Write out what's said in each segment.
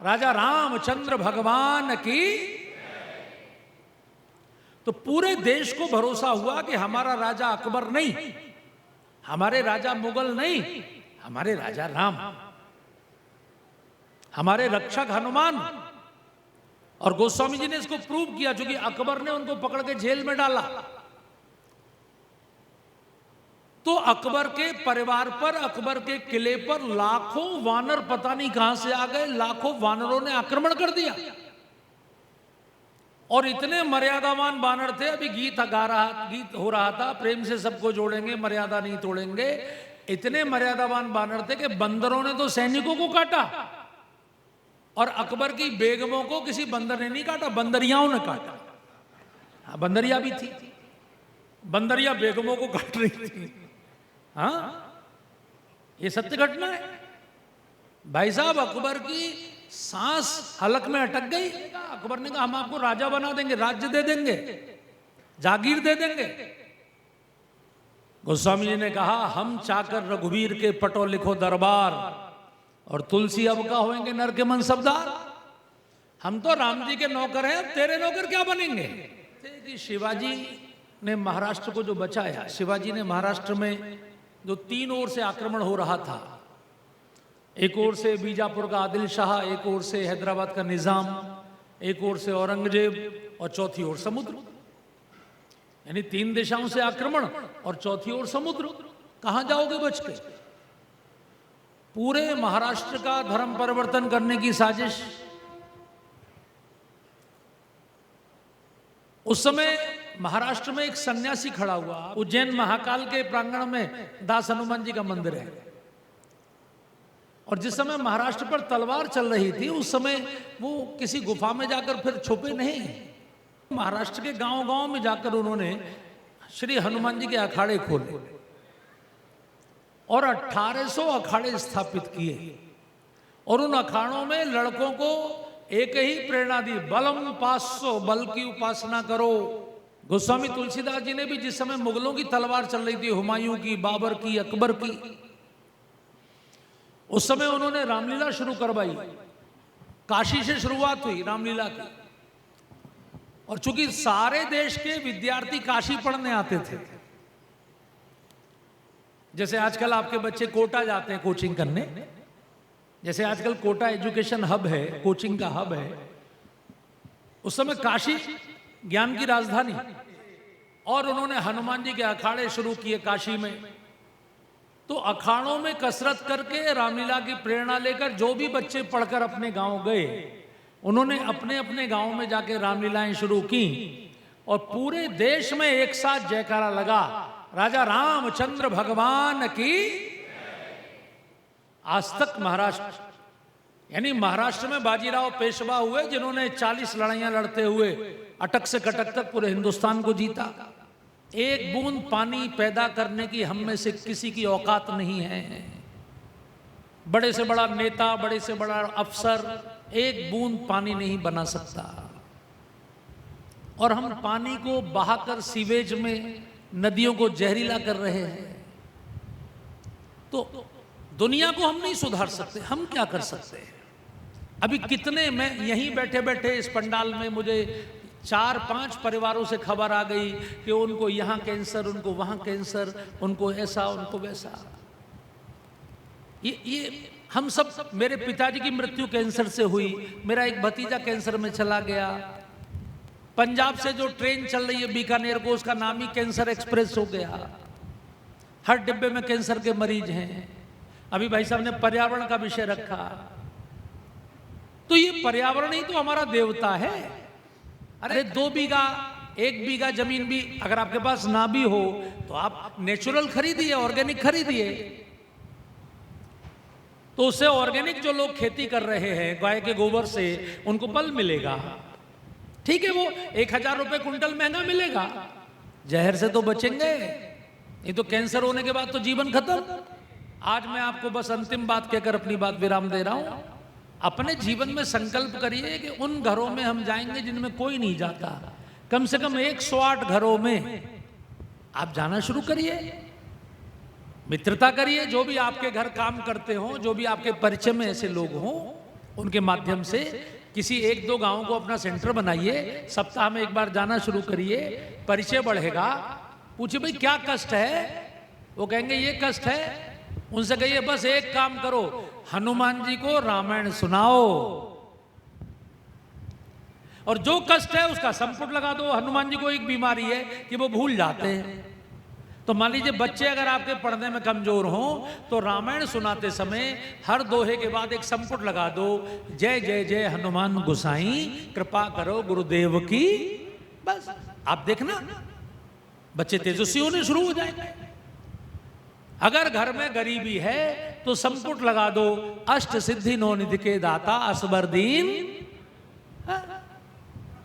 राजा रामचंद्र भगवान की। तो पूरे देश को भरोसा हुआ कि हमारा राजा अकबर नहीं, हमारे राजा मुगल नहीं, हमारे राजा राम, हमारे रक्षक हनुमान। और गोस्वामी जी ने इसको प्रूव किया, क्योंकि अकबर ने उनको पकड़ के जेल में डाला। तो अकबर के परिवार पर, अकबर के किले पर लाखों वानर पता नहीं कहां से आ गए, लाखों वानरों ने आक्रमण कर दिया। और इतने मर्यादावान वानर थे, अभी गीत हो रहा था, प्रेम से सबको जोड़ेंगे, मर्यादा नहीं तोड़ेंगे। इतने मर्यादावान वानर थे कि बंदरों ने तो सैनिकों को काटा, और अकबर की बेगमों को किसी बंदर ने नहीं काटा, बंदरियाओं ने काटा। हाँ, बंदरिया भी थी, बंदरिया बेगमों को काट रही थी। हाँ, ये सत्य घटना है भाई साहब। अकबर की सांस हलक में अटक गई। अकबर ने कहा हम आपको राजा बना देंगे, राज्य दे देंगे, जागीर दे देंगे। गोस्वामी जी ने कहा हम चाकर रघुवीर के पटो लिखो दरबार, और तुलसी अब का होंगे नर के मनसबदार। हम तो राम जी के नौकर हैं, अब तेरे नौकर क्या बनेंगे। शिवाजी ने महाराष्ट्र को जो बचाया, शिवाजी ने महाराष्ट्र में जो तीन ओर से आक्रमण हो रहा था, एक ओर से बीजापुर का आदिल शाह, एक ओर से हैदराबाद का निजाम, एक ओर से औरंगजेब, और चौथी ओर समुद्र। यानी तीन दिशाओं से आक्रमण और चौथी ओर समुद्र। कहां जाओगे बच के। पूरे महाराष्ट्र का धर्म परिवर्तन करने की साजिश। उस समय महाराष्ट्र में एक सन्यासी खड़ा हुआ। उज्जैन महाकाल के प्रांगण में दास हनुमान जी का मंदिर है। और जिस समय महाराष्ट्र पर तलवार चल रही थी, उस समय वो किसी गुफा में जाकर फिर छुपे नहीं। महाराष्ट्र के गांव-गांव में जाकर उन्होंने श्री हनुमान जी के अखाड़े खोले और 1800 अखाड़े स्थापित किए। और उन अखाड़ों में लड़कों को एक ही प्रेरणा दी, बलम 500, बल की उपासना करो। गोस्वामी तुलसीदास जी ने भी जिस समय मुगलों की तलवार चल रही थी, हुमायूं की, बाबर की, अकबर की, उस समय उन्होंने रामलीला शुरू करवाई। काशी से शुरुआत हुई रामलीला की। और चूंकि सारे देश के विद्यार्थी काशी पढ़ने आते थे, जैसे आजकल आपके बच्चे कोटा जाते हैं कोचिंग करने, जैसे आजकल कोटा एजुकेशन हब है, कोचिंग का हब है, उस समय काशी ज्ञान की राजधानी। और उन्होंने हनुमान जी के अखाड़े शुरू किए काशी में। तो अखाड़ों में कसरत करके रामलीला की प्रेरणा लेकर जो भी बच्चे पढ़कर अपने गांव गए, उन्होंने अपने अपने गांव में जाके रामलीलाएं शुरू की। और पूरे देश में एक साथ जयकारा लगा, राजा रामचंद्र भगवान की। आज तक महाराष्ट्र, यानी महाराष्ट्र में बाजीराव पेशवा हुए, जिन्होंने 40 लड़ाइयां लड़ते हुए अटक से कटक तक पूरे हिंदुस्तान को जीता। एक बूंद पानी पैदा करने की हम में से किसी की औकात नहीं है। बड़े से बड़ा नेता, बड़े से बड़ा अफसर एक बूंद पानी नहीं बना सकता। और हम पानी को बहाकर सीवेज में, नदियों को जहरीला कर रहे हैं। तो दुनिया को हम नहीं सुधार सकते, हम क्या कर सकते हैं। अभी कितने, मैं यहीं बैठे बैठे इस पंडाल में मुझे 4-5 परिवारों से खबर आ गई कि उनको यहां कैंसर, उनको वहां कैंसर, उनको ऐसा, उनको वैसा। ये हम सब, मेरे पिताजी की मृत्यु कैंसर से हुई, मेरा एक भतीजा कैंसर में चला गया। पंजाब से जो ट्रेन चल रही है बीकानेर को, उसका नाम ही कैंसर एक्सप्रेस हो गया। हर डिब्बे में कैंसर के मरीज हैं। अभी भाई साहब ने पर्यावरण का विषय रखा। तो ये पर्यावरण ही तो हमारा देवता है। अरे 2 बीघा, 1 बीघा जमीन भी अगर आपके पास ना भी हो तो आप नेचुरल खरीदिए, ऑर्गेनिक खरीदिए। तो उससे ऑर्गेनिक जो लोग खेती कर रहे हैं गाय के गोबर से, उनको बल मिलेगा। ठीक है, वो 1000 रुपए कुंटल महंगा मिलेगा। जहर से तो बचेंगे, नहीं तो कैंसर होने के बाद तो जीवन खत्म। आज मैं आपको बस अंतिम बात कहकर अपनी बात विराम दे रहा हूं। अपने जीवन में संकल्प करिए कि उन घरों में हम जाएंगे जिनमें कोई नहीं जाता। कम से कम 108 घरों में आप जाना शुरू करिए, मित्रता करिए। जो भी आपके घर काम करते हो, जो भी आपके परिचय में ऐसे लोग हों, उनके माध्यम से किसी एक दो गांव को अपना सेंटर बनाइए, सप्ताह में एक बार जाना शुरू करिए, परिचय बढ़ेगा। पूछिए भाई क्या कष्ट है, वो कहेंगे ये कष्ट है। उनसे कहिए बस एक काम करो, हनुमान जी को रामायण सुनाओ और जो कष्ट है उसका संपुट लगा दो। हनुमान जी को एक बीमारी है कि वो भूल जाते हैं। तो मान लीजिए बच्चे अगर आपके पढ़ने में कमजोर हों तो रामायण सुनाते समय हर दोहे के बाद एक संपुट लगा दो, जय जय जय हनुमान गोसाई कृपा करो गुरुदेव की। बस आप देखना बच्चे तेजस्वी होने शुरू हो जाएंगे। अगर घर में गरीबी है तो संपुट लगा दो, अष्ट सिद्धि नौ निधि के दाता असबर दीन।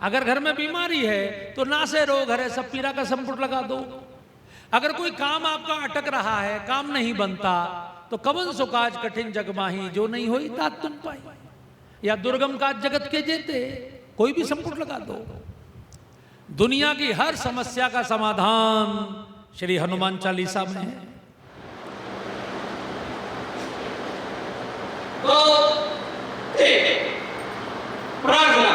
अगर घर में बीमारी है तो नासे रोग हरे सब पीरा का संपुट लगा दो। अगर कोई काम आपका अटक रहा है, काम नहीं बनता, तो कवन सो काज कठिन जग माही जो नहीं होई तात तुम पाई, या दुर्गम काज जगत के जेते, कोई भी संपुट लगा दो। दुनिया की हर समस्या का समाधान श्री हनुमान चालीसा में है। तो प्राग